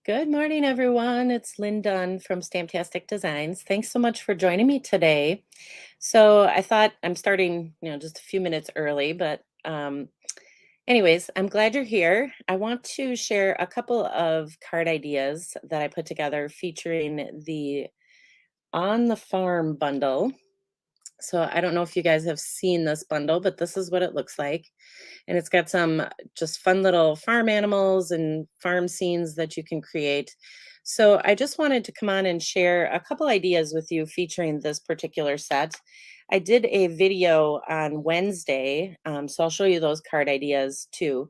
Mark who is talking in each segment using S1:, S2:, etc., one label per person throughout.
S1: Good morning, everyone. It's Lynn Dunn from Stamptastic Designs. Thanks so much for joining me today. So I thought I'm starting, just a few minutes early, but anyways, I'm glad you're here. I want to share a couple of card ideas that I put together featuring the On the Farm bundle. So I don't know if you guys have seen this bundle, but this is what it looks like. And it's got some just fun little farm animals and farm scenes that you can create. So I just wanted to come on and share a couple ideas with you featuring this particular set. I did a video on Wednesday, so I'll show you those card ideas too.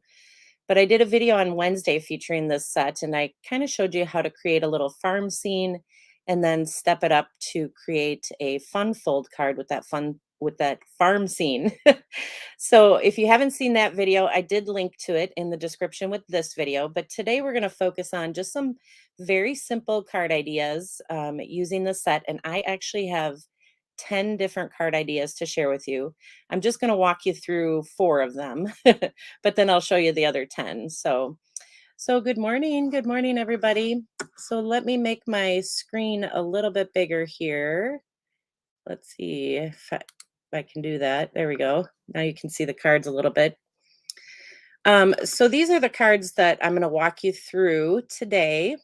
S1: But I did a video on Wednesday featuring this set, and I kind of showed you how to create a little farm scene and then step it up to create a fun fold card with that farm scene. So if you haven't seen that video, I did link to it in the description with this video. But today we're going to focus on just some very simple card ideas using the set. And I actually have 10 different card ideas to share with you. I'm just going to walk you through four of them, but then I'll show you the other 10. So good morning. Good morning, everybody. So let me make my screen a little bit bigger here. Let's see if I can do that. There we go. Now you can see the cards a little bit. So these are the cards that I'm going to walk you through today.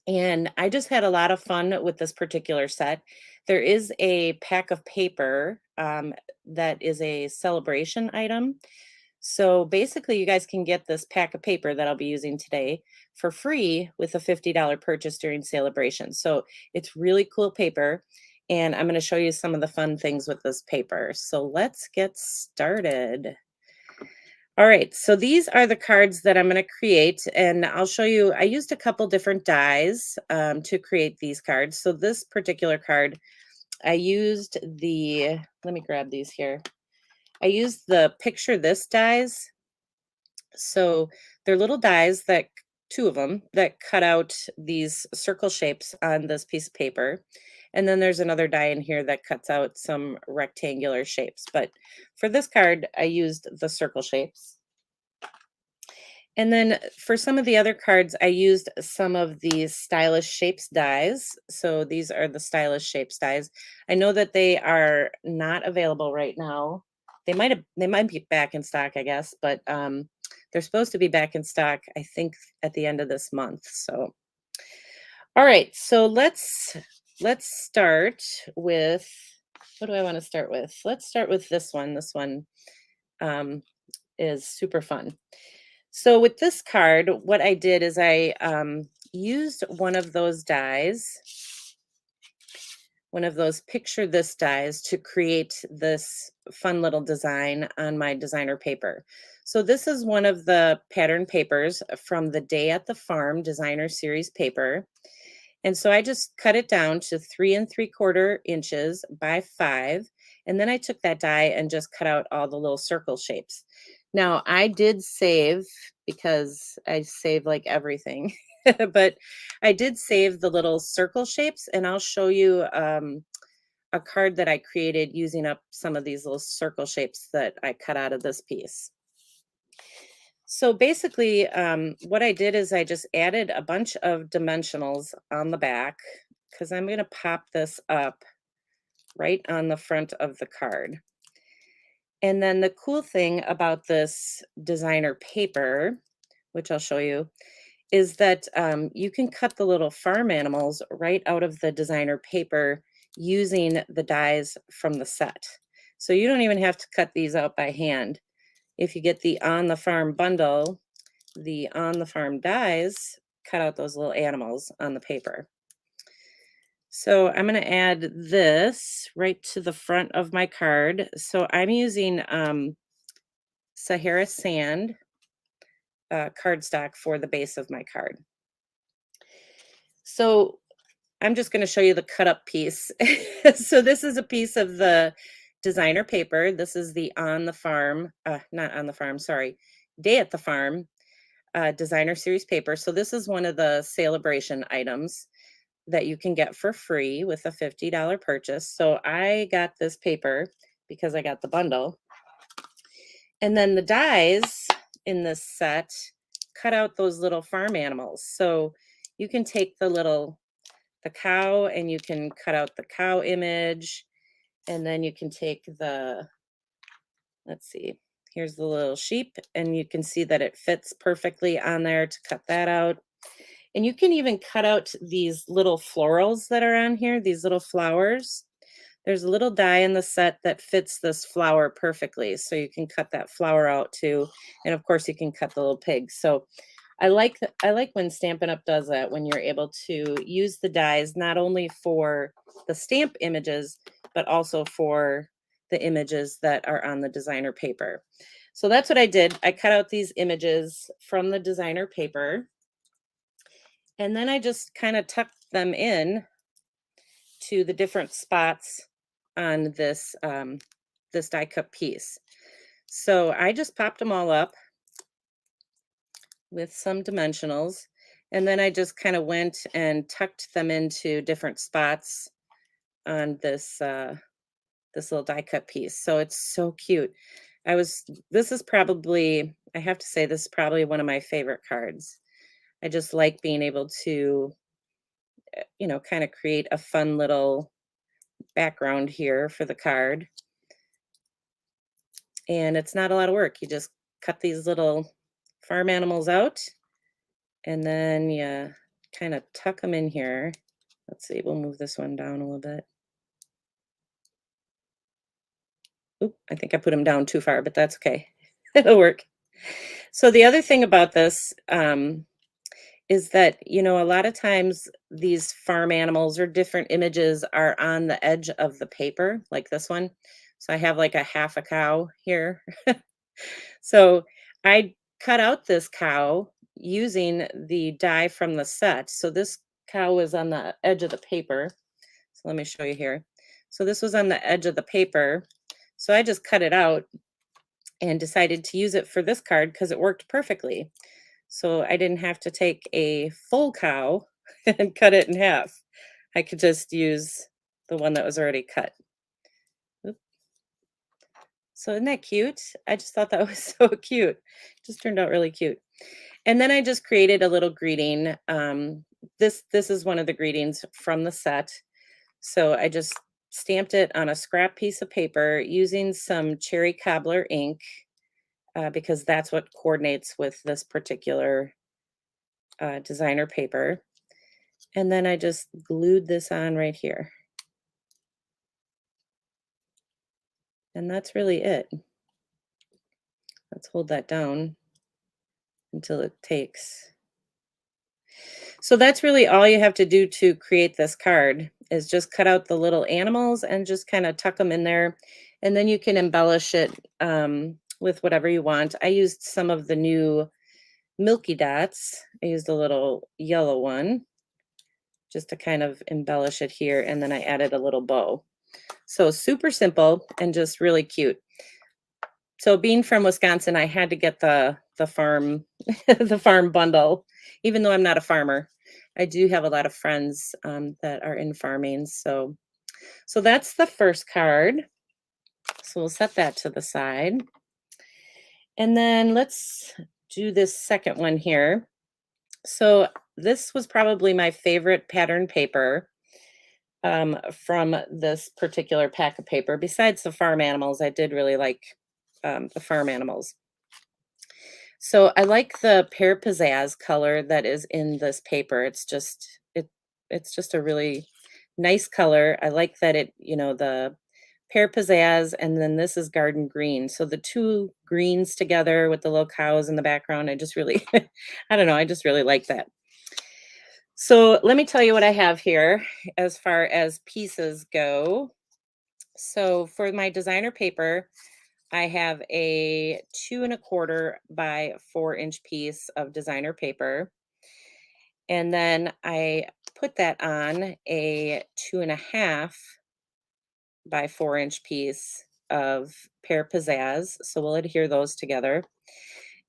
S1: And I just had a lot of fun with this particular set. There is a pack of paper that is a celebration item. So basically, you guys can get this pack of paper that I'll be using today for free with a $50 purchase during celebration. So it's really cool paper. And I'm going to show you some of the fun things with this paper. So let's get started. All right, so these are the cards that I'm going to create, and I'll show you. I used a couple different dies to create these cards. So this particular card, I used let me grab these here. I used the Picture This dies. So they're little dies two of them, that cut out these circle shapes on this piece of paper. And then there's another die in here that cuts out some rectangular shapes. But for this card, I used the circle shapes. And then for some of the other cards, I used some of these Stylish Shapes dies. So these are the Stylish Shapes dies. I know that they are not available right now. They might be back in stock, I guess, but they're supposed to be back in stock, I think, at the end of this month. So all right, so let's start with, what do I want to start with? Let's start with this one. This one is super fun. So with this card, what I did is I used one of those dies, one of those Picture This dies, to create this fun little design on my designer paper. So this is one of the pattern papers from the Day at the Farm Designer Series paper. And so I just cut it down to 3 3/4 inches by 5. And then I took that die and just cut out all the little circle shapes. Now I did save, because I save like everything, but I did save the little circle shapes, and I'll show you a card that I created using up some of these little circle shapes that I cut out of this piece. So basically, what I did is I just added a bunch of dimensionals on the back, because I'm going to pop this up right on the front of the card. And then the cool thing about this designer paper, which I'll show you, is that you can cut the little farm animals right out of the designer paper using the dies from the set. So you don't even have to cut these out by hand. If you get the On the Farm bundle, the On the Farm dies cut out those little animals on the paper. So I'm going to add this right to the front of my card. So I'm using Sahara Sand cardstock for the base of my card. So I'm just going to show you the cut up piece. So this is a piece of the designer paper. This is the On the Farm, not On the Farm, sorry, Day at the Farm designer series paper. So this is one of the celebration items that you can get for free with a $50 purchase. So I got this paper because I got the bundle. And then the dies in this set cut out those little farm animals. So you can take the cow and you can cut out the cow image, and then you can take let's see, here's the little sheep, and you can see that it fits perfectly on there to cut that out. And you can even cut out these little florals that are on here, these little flowers. There's a little die in the set that fits this flower perfectly. So you can cut that flower out too. And of course you can cut the little pig. So I like when Stampin' Up! Does that, when you're able to use the dies not only for the stamp images, but also for the images that are on the designer paper. So that's what I did. I cut out these images from the designer paper, and then I just kind of tucked them in to the different spots on this die cut piece. So I just popped them all up with some dimensionals. And then I just kind of went and tucked them into different spots on this little die cut piece. So it's so cute. This is probably, I have to say, this is probably one of my favorite cards. I just like being able to, kind of create a fun little background here for the card. And it's not a lot of work. You just cut these little farm animals out, and then you kind of tuck them in here. Let's see, we'll move this one down a little bit. Oop, I think I put them down too far, but that's okay. It'll work. So the other thing about this is that, a lot of times these farm animals or different images are on the edge of the paper, like this one. So I have like a half a cow here. So I cut out this cow using the die from the set. So this cow was on the edge of the paper. So let me show you here. So this was on the edge of the paper. So I just cut it out and decided to use it for this card because it worked perfectly. So I didn't have to take a full cow and cut it in half. I could just use the one that was already cut. Oop. So isn't that cute? I just thought that was so cute. Just turned out really cute. And then I just created a little greeting. This is one of the greetings from the set. So I just stamped it on a scrap piece of paper using some cherry cobbler ink, because that's what coordinates with this particular designer paper. And then I just glued this on right here. And that's really it. Let's hold that down until it takes. So that's really all you have to do to create this card, is just cut out the little animals and just kind of tuck them in there. And then you can embellish it with whatever you want. I used some of the new Milky Dots. I used a little yellow one just to kind of embellish it here. And then I added a little bow. So super simple and just really cute. So being from Wisconsin, I had to get the farm the farm bundle, even though I'm not a farmer. I do have a lot of friends that are in farming. So that's the first card. So we'll set that to the side. And then let's do this second one here. So this was probably my favorite pattern paper from this particular pack of paper. Besides the farm animals, I did really like the farm animals. So I like the Pear Pizzazz color that is in this paper. It's just a really nice color. I like that the Pear Pizzazz, and then this is Garden Green. So the two greens together with the little cows in the background, I just really I don't know, I just really like that. So let me tell you what I have here as far as pieces go. So for my designer paper, I have a 2¼ by 4-inch piece of designer paper. And then I put that on a 2½ by 4-inch piece of Pear Pizzazz. So we'll adhere those together.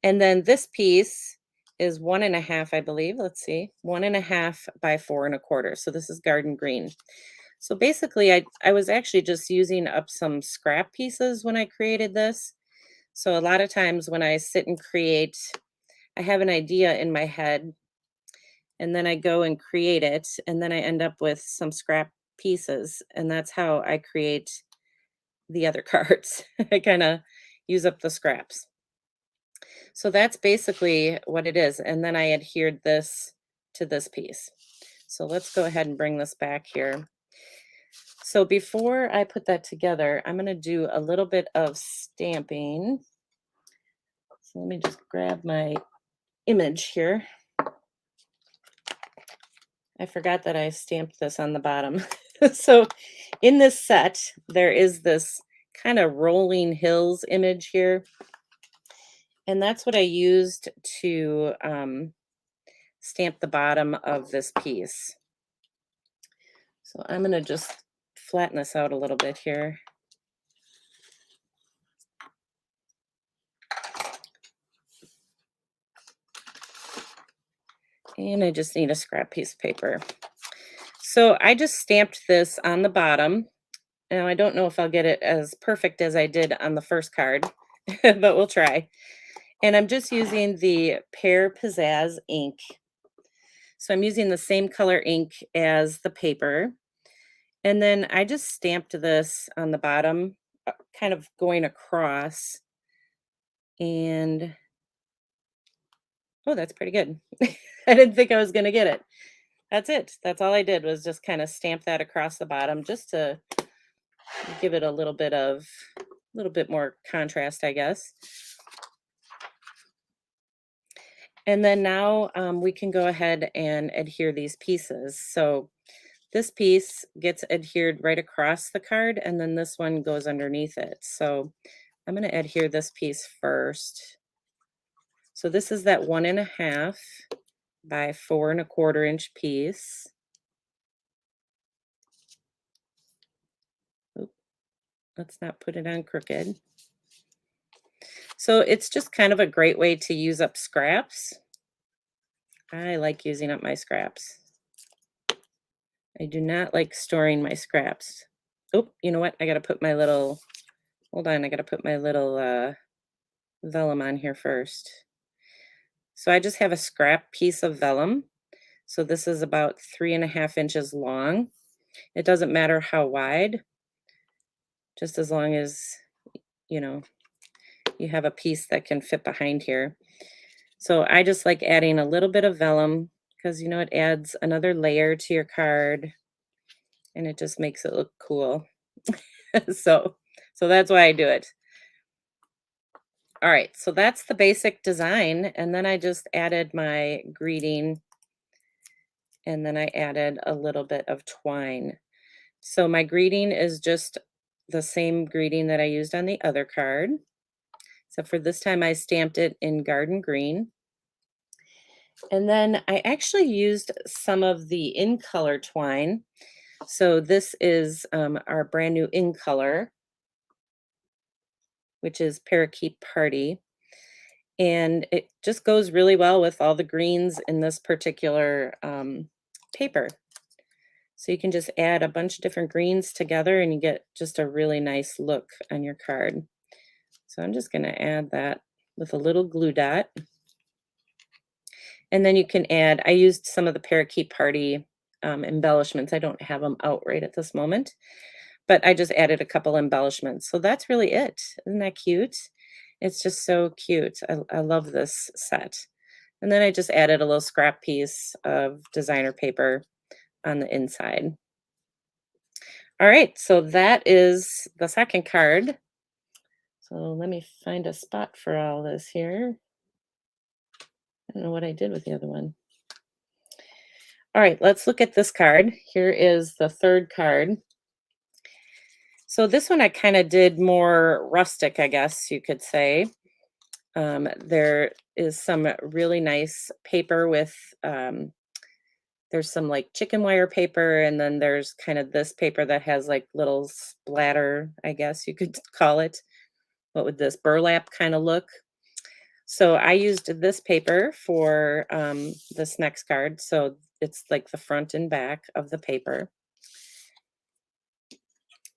S1: And then this piece is 1½, I believe. Let's see, 1½ by 4¼ So this is Garden Green. So basically, I was actually just using up some scrap pieces when I created this. So a lot of times when I sit and create, I have an idea in my head, and then I go and create it, and then I end up with some scrap pieces, and that's how I create the other cards. I kind of use up the scraps. So that's basically what it is. And then I adhered this to this piece. So let's go ahead and bring this back here. So before I put that together, I'm going to do a little bit of stamping. So let me just grab my image here. I forgot that I stamped this on the bottom. So in this set, there is this kind of rolling hills image here. And that's what I used to stamp the bottom of this piece. So I'm going to just flatten this out a little bit here. And I just need a scrap piece of paper. So I just stamped this on the bottom. Now I don't know if I'll get it as perfect as I did on the first card, but we'll try. And I'm just using the Pear Pizzazz ink. So I'm using the same color ink as the paper. And then I just stamped this on the bottom, kind of going across. And oh, that's pretty good. I didn't think I was going to get it. That's it. That's all I did was just kind of stamp that across the bottom just to give it a little bit more contrast, I guess. And then now we can go ahead and adhere these pieces. So this piece gets adhered right across the card, and then this one goes underneath it. So I'm going to adhere this piece first. So this is that 1.5 by 4 1/4 inch piece. Oop, let's not put it on crooked. So it's just kind of a great way to use up scraps. I like using up my scraps. I do not like storing my scraps. Oh, you know what? I got to put my little, hold on, I got to put my little vellum on here first. So I just have a scrap piece of vellum. So this is about 3.5 inches long. It doesn't matter how wide, just as long as, you know, you have a piece that can fit behind here. So I just like adding a little bit of vellum because, you know, it adds another layer to your card and it just makes it look cool. so, so that's why I do it. All right, so that's the basic design. And then I just added my greeting and then I added a little bit of twine. So my greeting is just the same greeting that I used on the other card. So for this time I stamped it in garden green. And then I actually used some of the in color twine. So this is our brand new in color, which is Parakeet Party. And it just goes really well with all the greens in this particular paper. So you can just add a bunch of different greens together and you get just a really nice look on your card. So I'm just going to add that with a little glue dot. And then you can add, I used some of the Parakeet Party embellishments. I don't have them out right at this moment, but I just added a couple embellishments. So that's really it. Isn't that cute? It's just so cute. I love this set. And then I just added a little scrap piece of designer paper on the inside. All right, so that is the second card. So let me find a spot for all this here. I don't know what I did with the other one. All right, let's look at this card. Here is the third card. So this one I kind of did more rustic, I guess you could say. There is some really nice paper with, there's some like chicken wire paper, and then there's kind of this paper that has like little splatter, I guess you could call it. What would this burlap kind of look? So I used this paper for this next card. So it's like the front and back of the paper.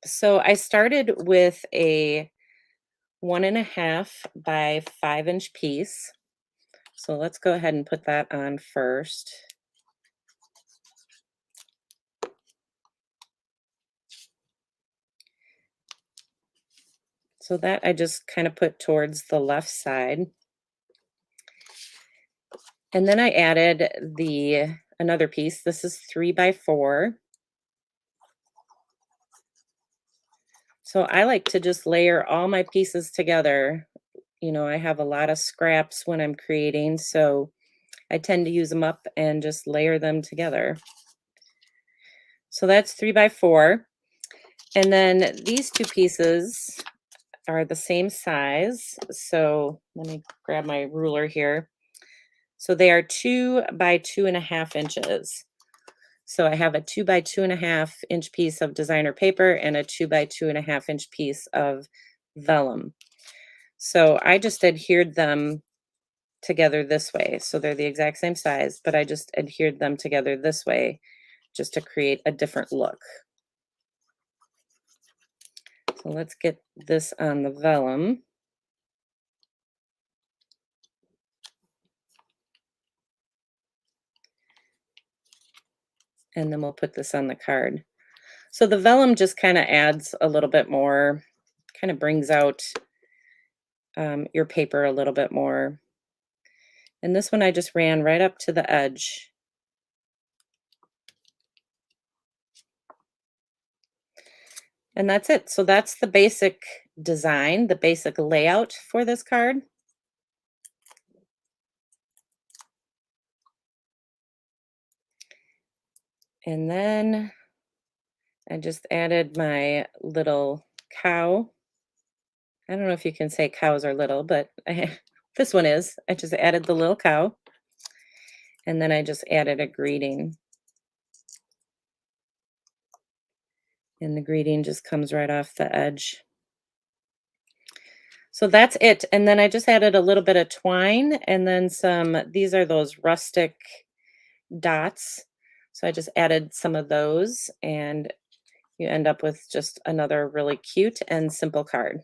S1: So I started with a 1.5 by 5 inch piece. So let's go ahead and put that on first. So that I just kind of put towards the left side. And then I added the another piece. This is 3 by 4. So I like to just layer all my pieces together. I have a lot of scraps when I'm creating, so I tend to use them up and just layer them together. So that's 3 by 4. And then these two pieces are the same size. So let me grab my ruler here. So they are 2 by 2.5 inches. So I have a 2 by 2.5 inch piece of designer paper and a 2 by 2.5 inch piece of vellum. So I just adhered them together this way. So they're the exact same size, but I just adhered them together this way just to create a different look. So let's get this on the vellum. And then we'll put this on the card. So the vellum just kind of adds a little bit more, kind of brings out your paper a little bit more. And this one I just ran right up to the edge. And that's it. So that's the basic design, the basic layout for this card. And then I just added my little cow. I don't know if you can say cows are little, but this one is. I just added the little cow. And then I just added a greeting. And the greeting just comes right off the edge. So that's it. And then I just added a little bit of twine and then these are those rustic dots. So I just added some of those and you end up with just another really cute and simple card.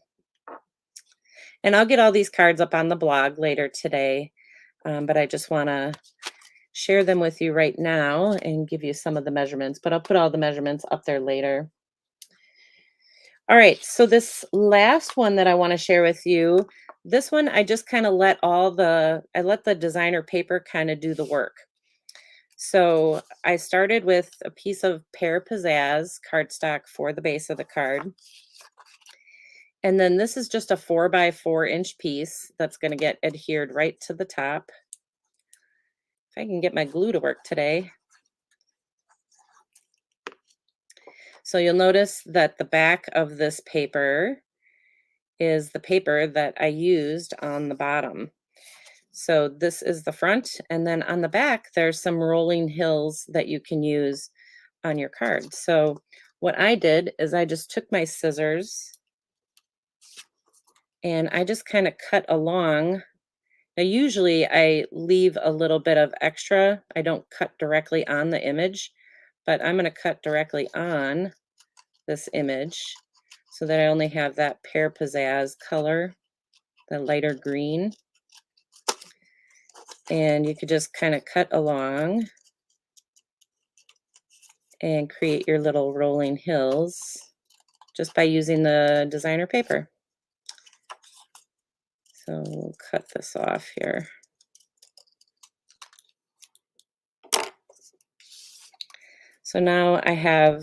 S1: And I'll get all these cards up on the blog later today, but I just want to share them with you right now and give you some of the measurements, but I'll put all the measurements up there later. All right, so this last one that I want to share with you, this one I just kind of let the designer paper kind of do the work. So I started with a piece of Pear Pizzazz cardstock for the base of the card. And then this is just a 4 by 4 inch piece that's going to get adhered right to the top. If I can get my glue to work today. So you'll notice that the back of this paper is the paper that I used on the bottom. So this is the front, and then on the back, there's some rolling hills that you can use on your card. So what I did is I just took my scissors and I just kind of cut along. Now, usually I leave a little bit of extra. I don't cut directly on the image, but I'm going to cut directly on this image so that I only have that Pear Pizzazz color, the lighter green. And you could just kind of cut along and create your little rolling hills just by using the designer paper. So we'll cut this off here. So now I have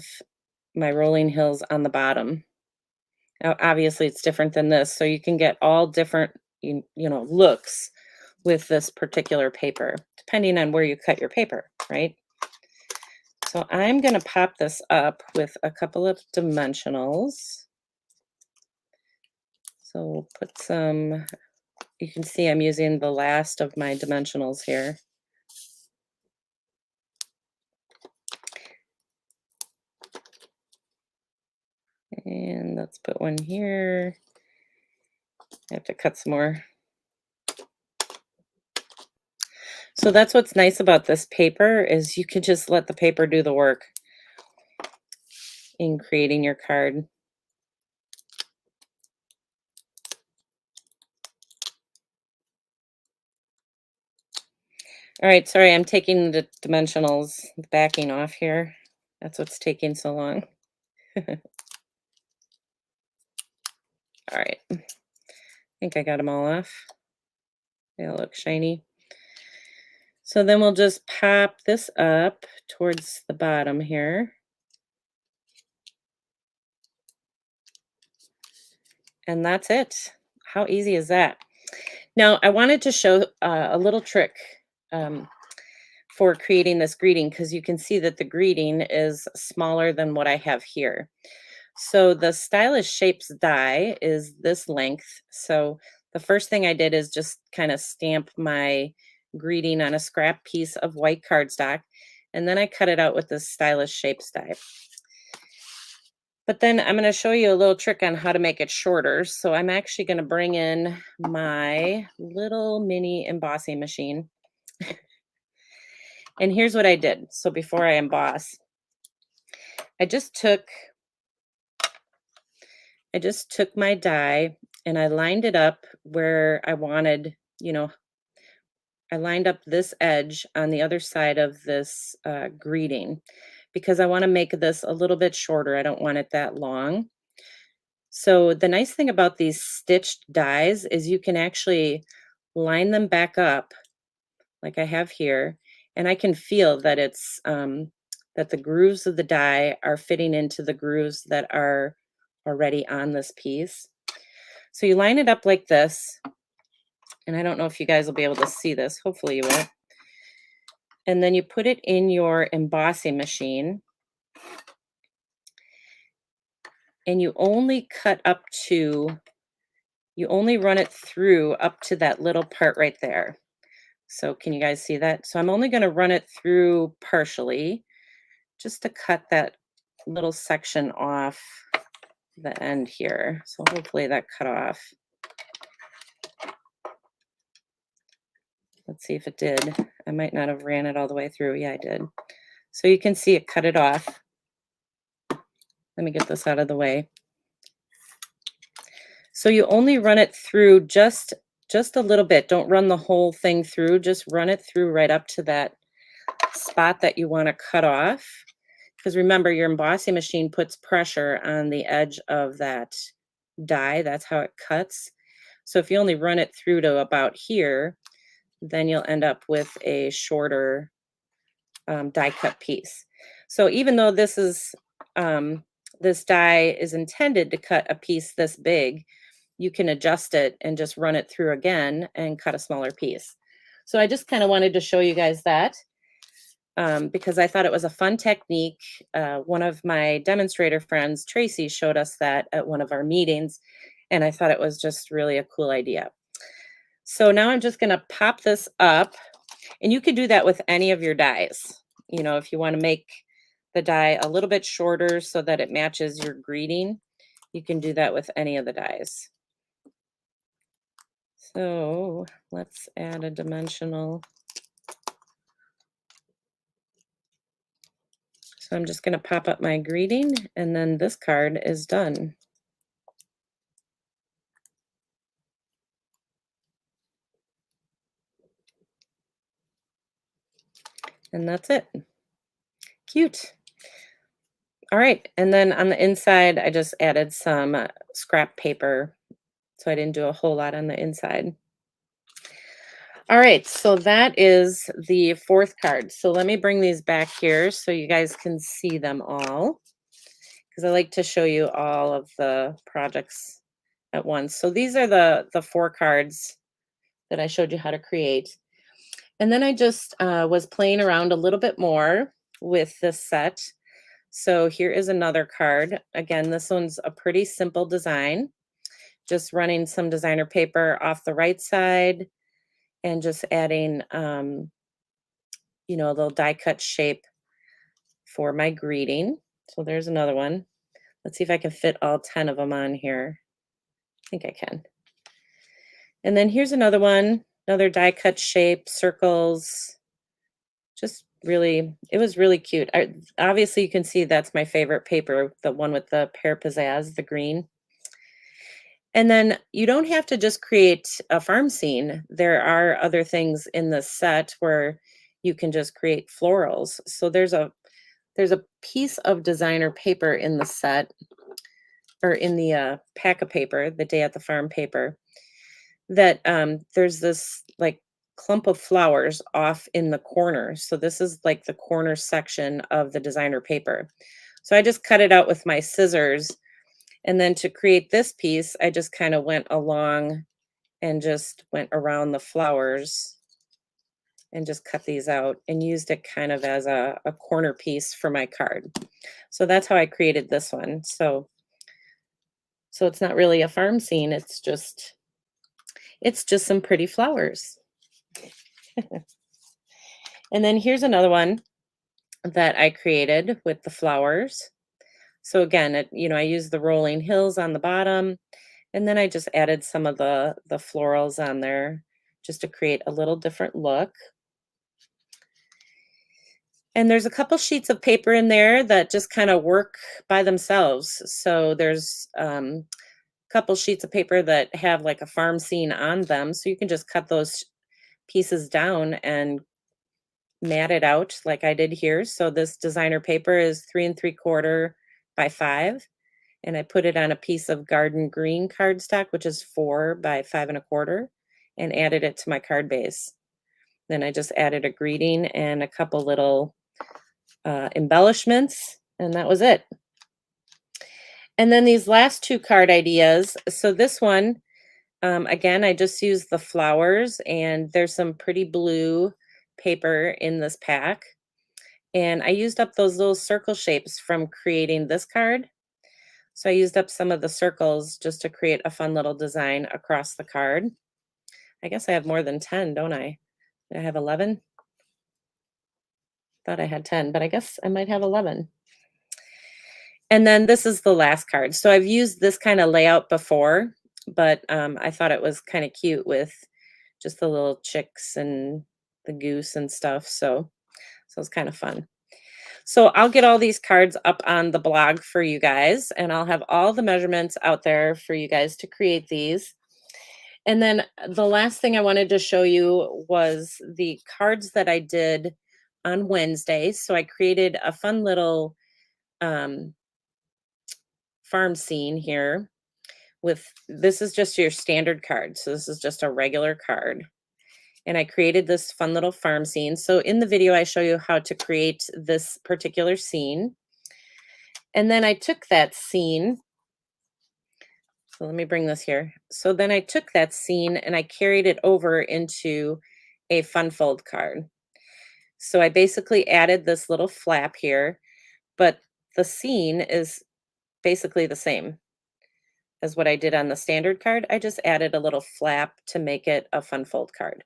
S1: my rolling hills on the bottom. Now, obviously it's different than this, so you can get all different, looks with this particular paper, depending on where you cut your paper, right? So I'm going to pop this up with a couple of dimensionals. So we'll put some, you can see I'm using the last of my dimensionals here. And let's put one here. I have to cut some more. So that's what's nice about this paper is you can just let the paper do the work in creating your card. All right, sorry, I'm taking the dimensionals backing off here. That's what's taking so long. All right, I think I got them all off. They all look shiny. So then we'll just pop this up towards the bottom here. And that's it. How easy is that? Now, I wanted to show a little trick um, for creating this greeting because you can see that the greeting is smaller than what I have here. So the Stylish Shapes die is this length. So the first thing I did is just kind of stamp my greeting on a scrap piece of white cardstock, and then I cut it out with the Stylish Shapes die. But then I'm going to show you a little trick on how to make it shorter. So I'm actually going to bring in my little mini embossing machine. And here's what I did. So before I emboss, I just took my die and I lined it up where I wanted, I lined up this edge on the other side of this greeting because I want to make this a little bit shorter. I don't want it that long. So the nice thing about these stitched dies is you can actually line them back up like I have here, and I can feel that it's that the grooves of the die are fitting into the grooves that are already on this piece. So you line it up like this, and I don't know if you guys will be able to see this. Hopefully you will. And then you put it in your embossing machine, and you only run it through up to that little part right there. So can you guys see that? So I'm only going to run it through partially just to cut that little section off the end here. So hopefully that cut off. Let's see if it did. I might not have ran it all the way through. Yeah, I did. So you can see it cut it off. Let me get this out of the way. So you only run it through just a little bit. Don't run the whole thing through. Just run it through right up to that spot that you want to cut off. Because remember, your embossing machine puts pressure on the edge of that die. That's how it cuts. So if you only run it through to about here, then you'll end up with a shorter die cut piece. So even though this die is intended to cut a piece this big, you can adjust it and just run it through again and cut a smaller piece. So I just kind of wanted to show you guys that because I thought it was a fun technique. One of my demonstrator friends, Tracy, showed us that at one of our meetings, and I thought it was just really a cool idea. So now I'm just going to pop this up, and you could do that with any of your dies. If you want to make the die a little bit shorter so that it matches your greeting, you can do that with any of the dies. So let's add a dimensional. So I'm just going to pop up my greeting, and then this card is done. And that's it. Cute. All right. And then on the inside, I just added some scrap paper. So I didn't do a whole lot on the inside. All right. So that is the fourth card. So let me bring these back here so you guys can see them all, because I like to show you all of the projects at once. So these are the four cards that I showed you how to create. And then I just was playing around a little bit more with this set. So here is another card. Again, this one's a pretty simple design. Just running some designer paper off the right side and just adding, a little die cut shape for my greeting. So there's another one. Let's see if I can fit all 10 of them on here. I think I can. And then here's another one, another die cut shape, circles. Just really, it was really cute. Obviously, you can see that's my favorite paper, the one with the pear pizzazz, the green. And then you don't have to just create a farm scene. There are other things in the set where you can just create florals. So there's a piece of designer paper in the set, or in the pack of paper, the Day at the Farm paper, that there's this like clump of flowers off in the corner. So this is like the corner section of the designer paper. So I just cut it out with my scissors. And then to create this piece, I just kind of went along and just went around the flowers and just cut these out and used it kind of as a corner piece for my card. So that's how I created this one. So it's not really a farm scene, it's just some pretty flowers. And then here's another one that I created with the flowers. So again, I used the rolling hills on the bottom, and then I just added some of the florals on there just to create a little different look. And there's a couple sheets of paper in there that just kind of work by themselves. So there's a couple sheets of paper that have like a farm scene on them. So you can just cut those pieces down and mat it out like I did here. So this designer paper is 3 3/4 by 5. And I put it on a piece of garden green cardstock, which is 4 by 5 1/4, and added it to my card base. Then I just added a greeting and a couple little embellishments, and that was it. And then these last two card ideas. So this one, again, I just used the flowers, and there's some pretty blue paper in this pack. And I used up those little circle shapes from creating this card. So I used up some of the circles just to create a fun little design across the card. I guess I have more than 10, don't I? I have 11. Thought I had 10, but I guess I might have 11. And then this is the last card. So I've used this kind of layout before, but I thought it was kind of cute with just the little chicks and the goose and stuff. So it's kind of fun. So I'll get all these cards up on the blog for you guys, and I'll have all the measurements out there for you guys to create these. And then the last thing I wanted to show you was the cards that I did on Wednesday. So I created a fun little um, farm scene here with, this is just your standard card. So this is just a regular card. And I created this fun little farm scene. So in the video, I show you how to create this particular scene. And then I took that scene. So let me bring this here. So then I took that scene and I carried it over into a fun fold card. So I basically added this little flap here, but the scene is basically the same as what I did on the standard card. I just added a little flap to make it a fun fold card.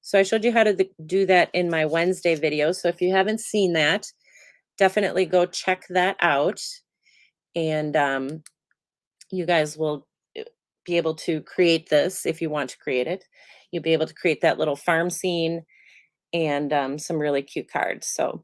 S1: So I showed you how to do that in my Wednesday video. So if you haven't seen that, definitely go check that out. And you guys will be able to create this if you want to create it. You'll be able to create that little farm scene and some really cute cards. So,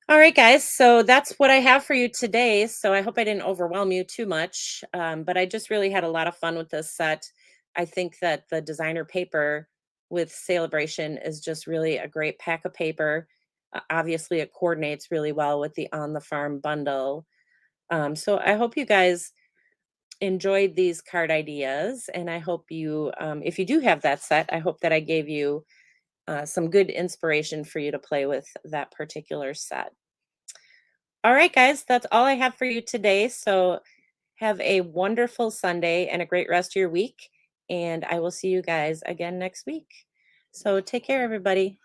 S1: all right, guys. So that's what I have for you today. So I hope I didn't overwhelm you too much, but I just really had a lot of fun with this set. I think that the designer paper with Celebration is just really a great pack of paper. Obviously, it coordinates really well with the On the Farm bundle. So I hope you guys enjoyed these card ideas, and I hope you, if you do have that set, I hope that I gave you some good inspiration for you to play with that particular set. All right, guys, that's all I have for you today. So have a wonderful Sunday and a great rest of your week. And I will see you guys again next week. So take care, everybody.